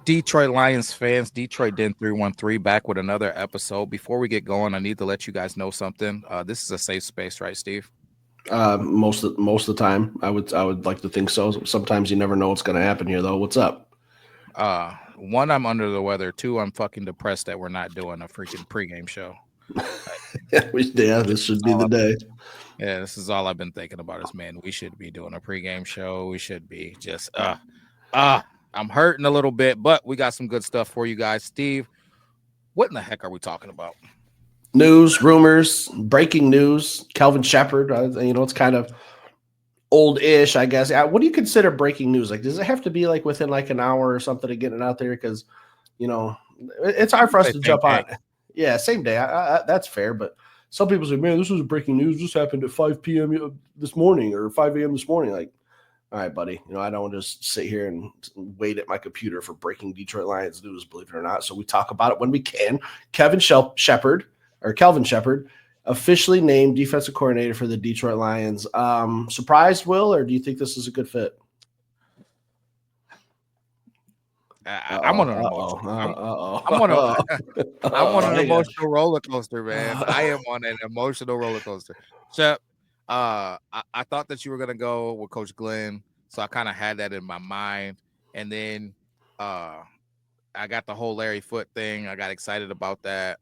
Detroit Lions fans, Detroit Den 313 back with another episode. Before we get going, I need to let you guys know something. This is a safe space, right, Steve? Most of the time, I would like to think so. Sometimes you never know what's going to happen here, though. What's up? One, I'm under the weather. Two, I'm fucking depressed that we're not doing a freaking pregame show. Yeah, this should be the day. Yeah, this is all I've been thinking about is, man, we should be doing a pregame show. We should be just I'm hurting a little bit, but we got some good stuff for you guys. Steve, what in the heck are we talking about? News, rumors, breaking news. Kelvin Sheppard. It's kind of old-ish, I guess. What do you consider breaking news? Like, does it have to be like within like an hour or something to get it out there? Because you know, it's hard for us to jump on. Yeah, same day. That's fair, but some people say, "Man, this was breaking news. This happened at 5 p.m. this morning or 5 a.m. this morning." Like, all right, buddy. I don't just sit here and wait at my computer for breaking Detroit Lions news, believe it or not. So we talk about it when we can. Kelvin Sheppard, officially named defensive coordinator for the Detroit Lions. Surprised, Will, or do you think this is a good fit? I'm on an emotional. I'm on an emotional roller coaster, man. I am on an emotional roller coaster. Shep, I thought that you were gonna go with Coach Glenn, so I kind of had that in my mind, and then I got the whole Larry Foote thing. I got excited about that.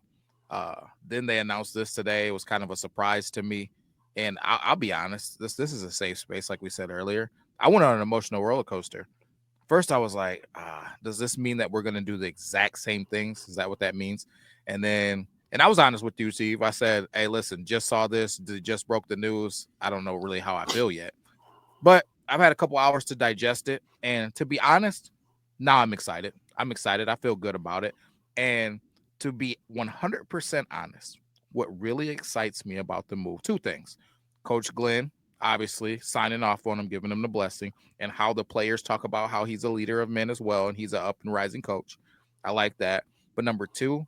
Then they announced this today. It was kind of a surprise to me, and I'll be honest. This is a safe space, like we said earlier. I went on an emotional roller coaster. First, I was like, does this mean that we're going to do the exact same things? Is that what that means? And I was honest with you, Steve. I said, hey, listen, just saw this. Just broke the news. I don't know really how I feel yet. But I've had a couple hours to digest it. And to be honest, now I'm excited. I feel good about it. And to be 100% honest, what really excites me about the move, two things. Coach Glenn, obviously signing off on him, giving him the blessing, and how the players talk about how he's a leader of men as well, and he's an up and rising coach. I like that. But number two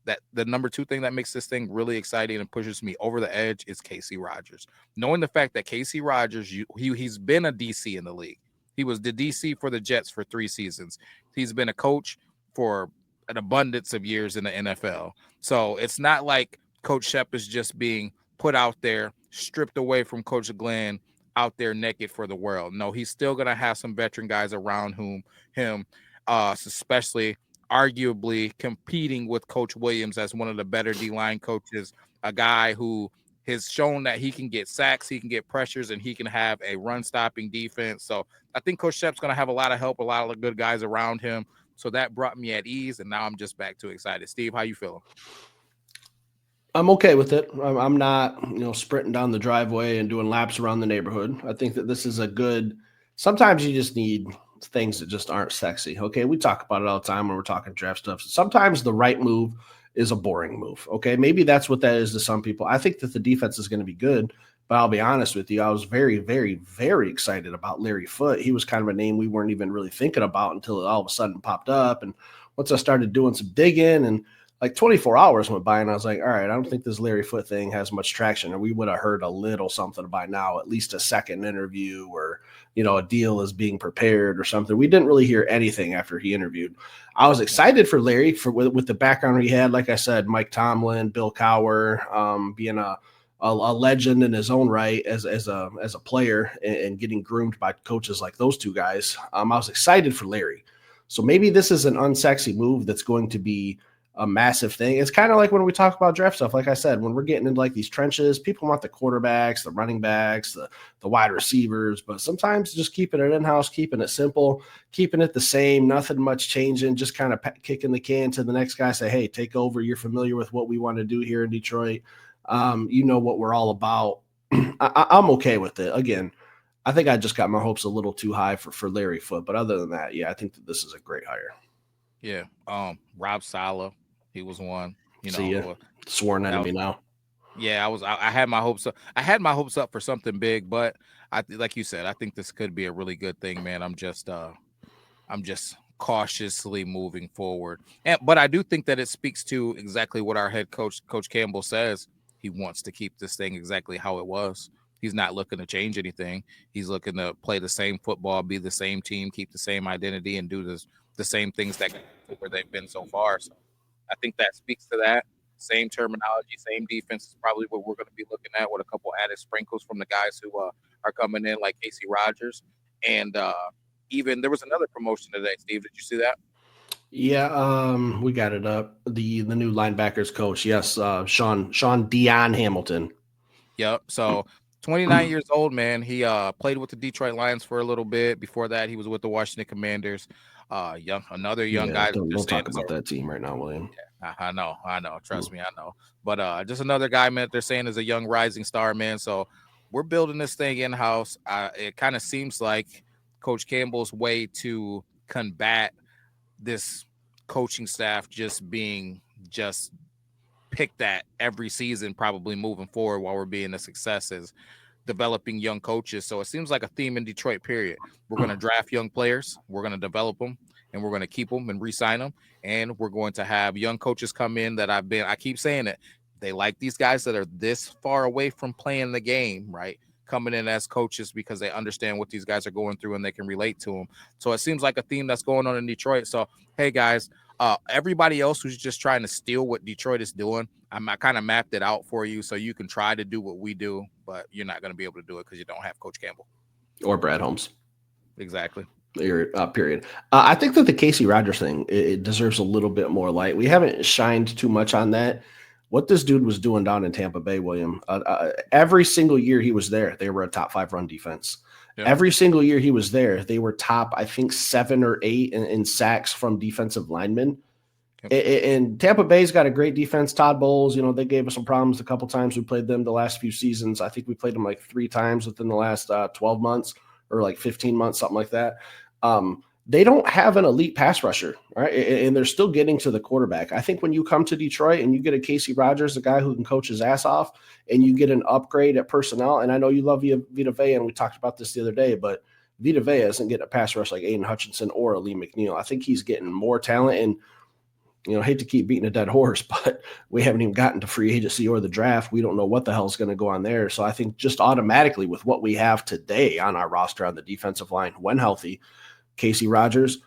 thing that makes this thing really exciting and pushes me over the edge is Casey Rogers. Knowing the fact that Casey Rogers, he's been a DC in the league. He was the DC for the Jets for 3 seasons. He's been a coach for an abundance of years in the NFL. So it's not like Coach Shep is just being put out there, stripped away from Coach Glenn, out there naked for the world. No, he's still going to have some veteran guys around him, especially arguably competing with Coach Williams as one of the better D-line coaches, a guy who has shown that he can get sacks, he can get pressures, and he can have a run-stopping defense. So I think Coach Shep's going to have a lot of help, a lot of good guys around him. So that brought me at ease, and now I'm just back to excited. Steve, how you feeling? I'm okay with it. I'm not, sprinting down the driveway and doing laps around the neighborhood. I think that this is a good. Sometimes you just need things that just aren't sexy. Okay, we talk about it all the time when we're talking draft stuff. Sometimes the right move is a boring move. Okay, maybe that's what that is to some people. I think that the defense is going to be good, but I'll be honest with you. I was very, very, very excited about Larry Foote. He was kind of a name we weren't even really thinking about until it all of a sudden popped up. And once I started doing some digging and like 24 hours went by and I was like, all right, I don't think this Larry Foote thing has much traction. And we would have heard a little something by now, at least a second interview or, a deal is being prepared or something. We didn't really hear anything after he interviewed. I was excited for Larry with the background he had. Like I said, Mike Tomlin, Bill Cowher, being a legend in his own right as a player and getting groomed by coaches like those two guys. I was excited for Larry. So maybe this is an unsexy move that's going to be a massive thing. It's kind of like when we talk about draft stuff. Like I said, when we're getting into like these trenches, people want the quarterbacks, the running backs, the wide receivers, but sometimes just keeping it in-house, keeping it simple, keeping it the same, nothing much changing, just kind of kicking the can to the next guy, say, hey, take over. You're familiar with what we want to do here in Detroit. You know what we're all about. I'm okay with it. Again, I think I just got my hopes a little too high for Larry Foote, but other than that, yeah, I think that this is a great hire. Yeah. Rob Saleh, he was one, See ya. Sworn enemy now. Yeah, I had my hopes up. I had my hopes up for something big, but like you said, I think this could be a really good thing, man. I'm just cautiously moving forward. But I do think that it speaks to exactly what our head coach, Coach Campbell, says. He wants to keep this thing exactly how it was. He's not looking to change anything. He's looking to play the same football, be the same team, keep the same identity, and do this the same things that where they've been so far. So I think that speaks to that. Same terminology, same defense is probably what we're going to be looking at with a couple added sprinkles from the guys who are coming in, like Casey Rogers. And even there was another promotion today, Steve. Did you see that? Yeah, we got it up. The new linebackers coach, yes, Sean Dion Hamilton. Yep. So 29 years old, man. He played with the Detroit Lions for a little bit. Before that, he was with the Washington Commanders. Another young Yeah, guy. don't talk about that team right now, William. I know. Trust me, I know. But just another guy, man. They're saying is a young rising star, man. So we're building this thing in house. It kind of seems like Coach Campbell's way to combat this coaching staff just being just picked at every season, probably moving forward while we're being a success is developing young coaches. So it seems like a theme in Detroit, period. We're going to draft young players, we're going to develop them, and we're going to keep them and re-sign them. And we're going to have young coaches come in that I keep saying it. They like these guys that are this far away from playing the game, right? Coming in as coaches because they understand what these guys are going through and they can relate to them. So it seems like a theme that's going on in Detroit. So, hey, guys, everybody else who's just trying to steal what Detroit is doing, I kind of mapped it out for you so you can try to do what we do, but you're not going to be able to do it because you don't have Coach Campbell. Or Brad Holmes. Exactly. Period. I think that the Casey Rogers thing, it deserves a little bit more light. We haven't shined too much on that. What this dude was doing down in Tampa Bay, William, every single year he was there, they were a top 5 run defense. Yeah. Every single year he was there, they were top, I think, 7 or 8 in sacks from defensive linemen. Okay. And Tampa Bay's got a great defense. Todd Bowles, they gave us some problems a couple times. We played them the last few seasons. I think we played them like 3 times within the last 12 months or like 15 months, something like that. They don't have an elite pass rusher, right? And they're still getting to the quarterback. I think when you come to Detroit and you get a Casey Rogers, a guy who can coach his ass off, and you get an upgrade at personnel, and I know you love Vita Vea, and we talked about this the other day, but Vita Vea isn't getting a pass rush like Aiden Hutchinson or Lee McNeil. I think he's getting more talent, and hate to keep beating a dead horse, but we haven't even gotten to free agency or the draft. We don't know what the hell is going to go on there. So I think just automatically with what we have today on our roster on the defensive line, when healthy, Casey Rogers,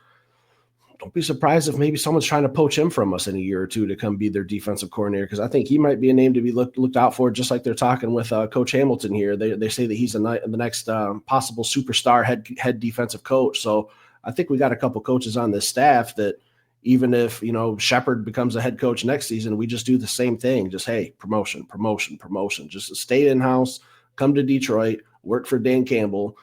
don't be surprised if maybe someone's trying to poach him from us in a year or two to come be their defensive coordinator, because I think he might be a name to be looked out for, just like they're talking with Coach Hamilton here. They say that he's the next possible superstar head defensive coach. So I think we got a couple coaches on this staff that even if, Shepard becomes a head coach next season, we just do the same thing. Just, hey, promotion. Just stay in-house, come to Detroit, work for Dan Campbell.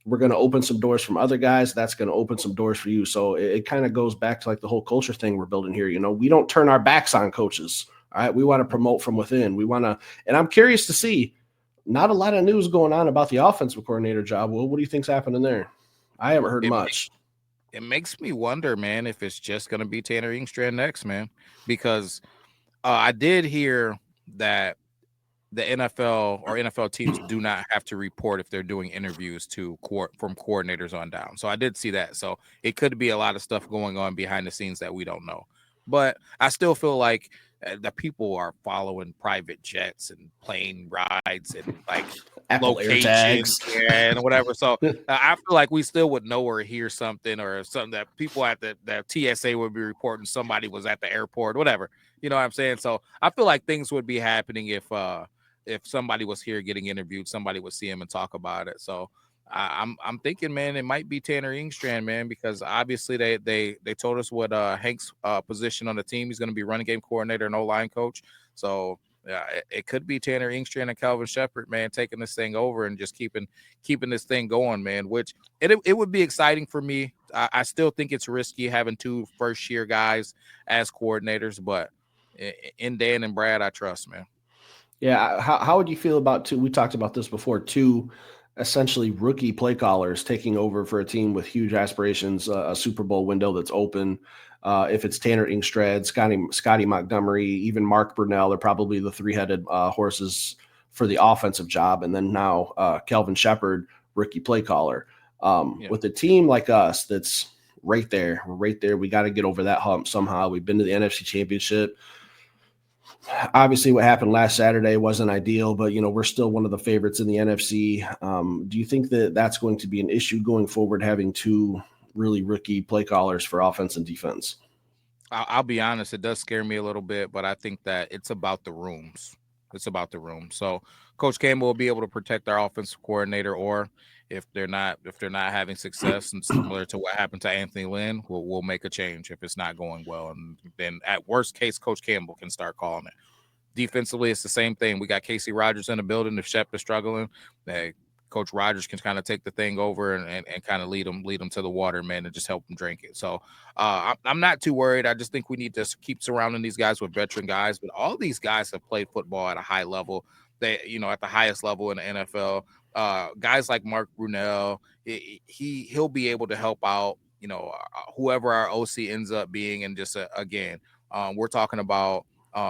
We're going to open some doors from other guys. That's going to open some doors for you. So it kind of goes back to like the whole culture thing we're building here. We don't turn our backs on coaches. All right. We want to promote from within. We want to, and I'm curious to see, not a lot of news going on about the offensive coordinator job. Well, what do you think's happening there? I haven't heard much. It makes me wonder, man, if it's just going to be Tanner Engstrand next, man, because I did hear that the NFL or NFL teams do not have to report if they're doing interviews from coordinators on down. So I did see that. So it could be a lot of stuff going on behind the scenes that we don't know. But I still feel like that people are following private jets and plane rides and like Apple locations and whatever. So I feel like we still would know or hear something or something that people at the TSA would be reporting somebody was at the airport, whatever. You know what I'm saying? So I feel like things would be happening if somebody was here getting interviewed, somebody would see him and talk about it. So I'm thinking, man, it might be Tanner Engstrand, man, because obviously they told us what Hank's position on the team. He's going to be running game coordinator and O-line coach. So it could be Tanner Engstrand and Kelvin Sheppard, man, taking this thing over and just keeping this thing going, man, which it would be exciting for me. I still think it's risky having 2 first-year guys as coordinators, but in Dan and Brad, I trust, man. Yeah. How would you feel about 2? We talked about this before, 2 essentially rookie play callers taking over for a team with huge aspirations, a Super Bowl window that's open. If it's Tanner Engstrand, Scotty Montgomery, even Mark Brunell, they're probably the 3-headed horses for the offensive job. And then now Kelvin Sheppard, rookie play caller. With a team like us that's right there, we got to get over that hump somehow. We've been to the NFC Championship. Obviously, what happened last Saturday wasn't ideal, but, we're still one of the favorites in the NFC. Do you think that that's going to be an issue going forward, having 2 really rookie play callers for offense and defense. I'll be honest, it does scare me a little bit, but I think that it's about the rooms. It's about the room. So Coach Campbell will be able to protect our offensive coordinator, or if they're not having success, and similar to what happened to Anthony Lynn, we'll make a change if it's not going well. And then at worst case, Coach Campbell can start calling it. Defensively, it's the same thing. We got Casey Rogers in the building. If Shep is struggling, Coach Rogers can kind of take the thing over and kind of lead them to the water, man, and just help them drink it. So I'm not too worried. I just think we need to keep surrounding these guys with veteran guys. But all these guys have played football at a high level. They, at the highest level in the NFL. Guys like Mark Brunell, he'll be able to help out. Whoever our OC ends up being, and just again, we're talking about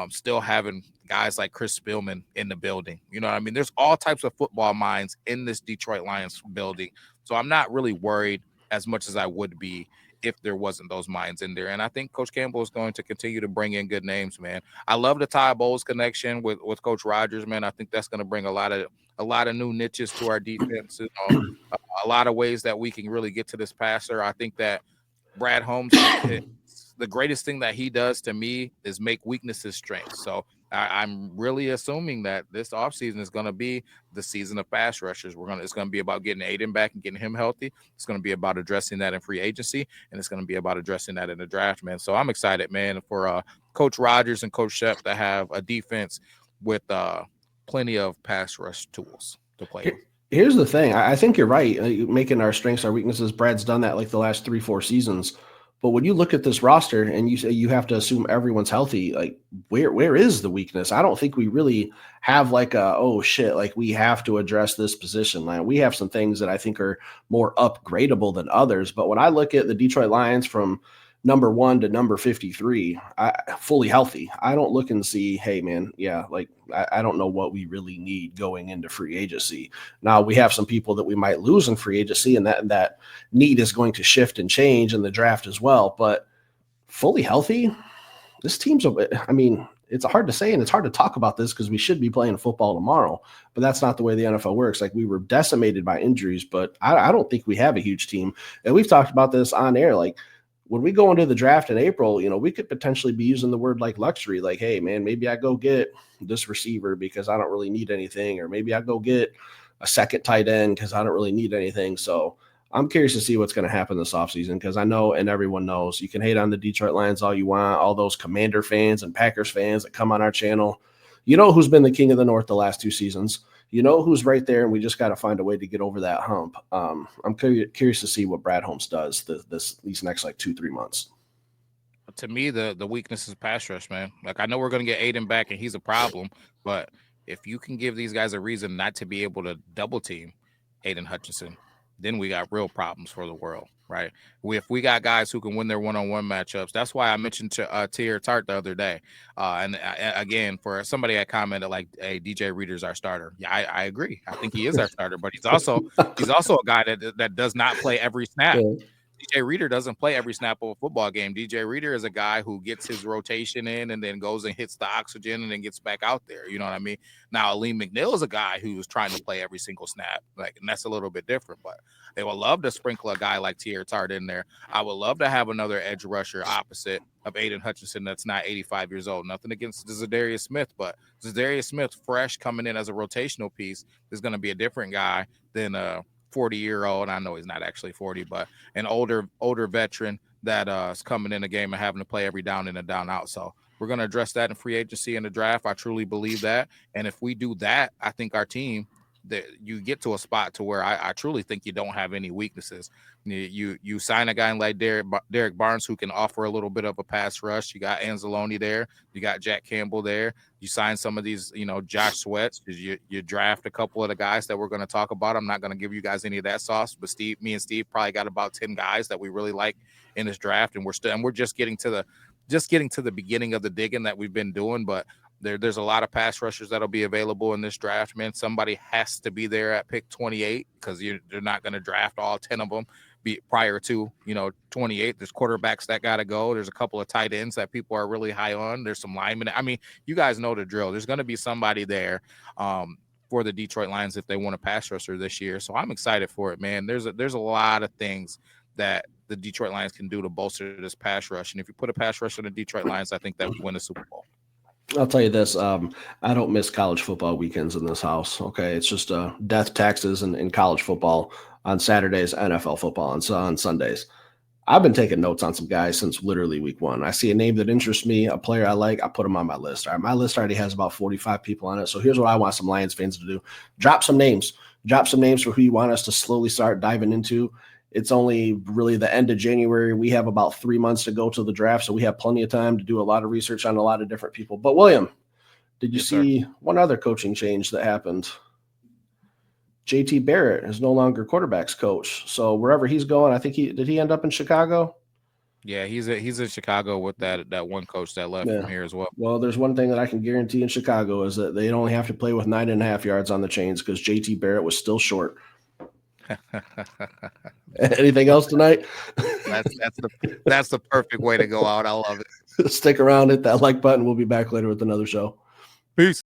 still having guys like Chris Spielman in the building. You know what I mean? There's all types of football minds in this Detroit Lions building. So I'm not really worried as much as I would be if there wasn't those minds in there. And I think Coach Campbell is going to continue to bring in good names, man. I love the Ty Bowles connection with Coach Rogers, man. I think that's going to bring a lot of new niches to our defense. A lot of ways that we can really get to this passer. I think that Brad Holmes, the greatest thing that he does to me is make weaknesses strengths. So I'm really assuming that this offseason is going to be the season of pass rushers. It's going to be about getting Aiden back and getting him healthy. It's going to be about addressing that in free agency, and it's going to be about addressing that in the draft, man. So I'm excited, man, for Coach Rogers and Coach Shep to have a defense with plenty of pass rush tools to play with. Here's the thing. I think you're right. Making our strengths our weaknesses. Brad's done that like the last 3-4 seasons. But when you look at this roster and you say you have to assume everyone's healthy, like where is the weakness? I don't think we really have like like we have to address this position line. We have some things that I think are more upgradable than others. But when I look at the Detroit Lions from number 1 to number 53, fully healthy, I don't look and see, hey man, yeah, like I don't know what we really need going into free agency. Now we have some people that we might lose in free agency, and that need is going to shift and change in the draft as well. But fully healthy, this team's, I mean, it's hard to say and it's hard to talk about this because we should be playing football tomorrow, but that's not the way the NFL works. Like, we were decimated by injuries, but I don't think we have a huge team. And we've talked about this on air. Like, when we go into the draft in April, we could potentially be using the word like luxury, like, hey man, maybe I go get this receiver because I don't really need anything, or maybe I go get a second tight end because I don't really need anything. So I'm curious to see what's going to happen this offseason, because I know, and everyone knows, you can hate on the Detroit Lions all you want, all those Commander fans and Packers fans that come on our channel. You know who's been the king of the North the last 2 seasons. You know who's right there, and we just got to find a way to get over that hump. I'm curious to see what Brad Holmes does these next 2-3 months. To me, the weakness is pass rush, man. Like, I know we're going to get Aiden back, and he's a problem, but if you can give these guys a reason not to be able to double team Aiden Hutchinson, then we got real problems for the world, right? If we got guys who can win their one-on-one matchups, that's why I mentioned to Tier Tart the other day. Again, for somebody that commented like, "Hey, DJ Reader's our starter." Yeah, I agree. I think he is our starter, but he's also a guy that does not play every snap. Yeah. DJ Reader doesn't play every snap of a football game. DJ Reader is a guy who gets his rotation in and then goes and hits the oxygen and then gets back out there. You know what I mean? Now, Aleem McNeil is a guy who's trying to play every single snap, and that's a little bit different. But they would love to sprinkle a guy like Tier Tart in there. I would love to have another edge rusher opposite of Aiden Hutchinson that's not 85 years old. Nothing against Zadarius Smith, but Zadarius Smith, fresh, coming in as a rotational piece, is going to be a different guy than 40-year-old. I know he's not actually 40, but an older veteran that is coming in the game and having to play every down in and down out. So we're going to address that in free agency and the draft. I truly believe that. And if we do that, I think our team, that you get to a spot to where I truly think you don't have any weaknesses. You sign a guy like Derek Barnes who can offer a little bit of a pass rush. You got Anzalone there. You got Jack Campbell there. You sign some of these, Josh Sweats. You draft a couple of the guys that we're going to talk about. I'm not going to give you guys any of that sauce, but me and Steve probably got about 10 guys that we really like in this draft, and we're just getting to the beginning of the digging that we've been doing, but there's a lot of pass rushers that'll be available in this draft, man. Somebody has to be there at pick 28 because they're not going to draft all 10 of them prior to 28. There's quarterbacks that got to go. There's a couple of tight ends that people are really high on. There's some linemen. I mean, you guys know the drill. There's going to be somebody there for the Detroit Lions if they want a pass rusher this year. So I'm excited for it, man. There's a lot of things that the Detroit Lions can do to bolster this pass rush. And if you put a pass rush on the Detroit Lions, I think that we win the Super Bowl. I'll tell you this. I don't miss college football weekends in this house. Okay. It's just death, taxes, and college football on Saturdays, NFL football on Sundays. I've been taking notes on some guys since literally week one. I see a name that interests me, a player I like, I put him on my list. All right, my list already has about 45 people on it. So here's what I want some Lions fans to do. Drop some names. Drop some names for who you want us to slowly start diving into. It's only really the end of January. We have about 3 months to go to the draft, so we have plenty of time to do a lot of research on a lot of different people. But William, did you see one other coaching change that happened? JT Barrett is no longer quarterback's coach. So wherever he's going, I think did he end up in Chicago? Yeah, he's in Chicago with that one coach that left from here as well. Well, there's one thing that I can guarantee in Chicago is that they only have to play with 9.5 yards on the chains because JT Barrett was still short. Anything else tonight? That's the perfect way to go out. I love it. Stick around, hit that like button. We'll be back later with another show. Peace.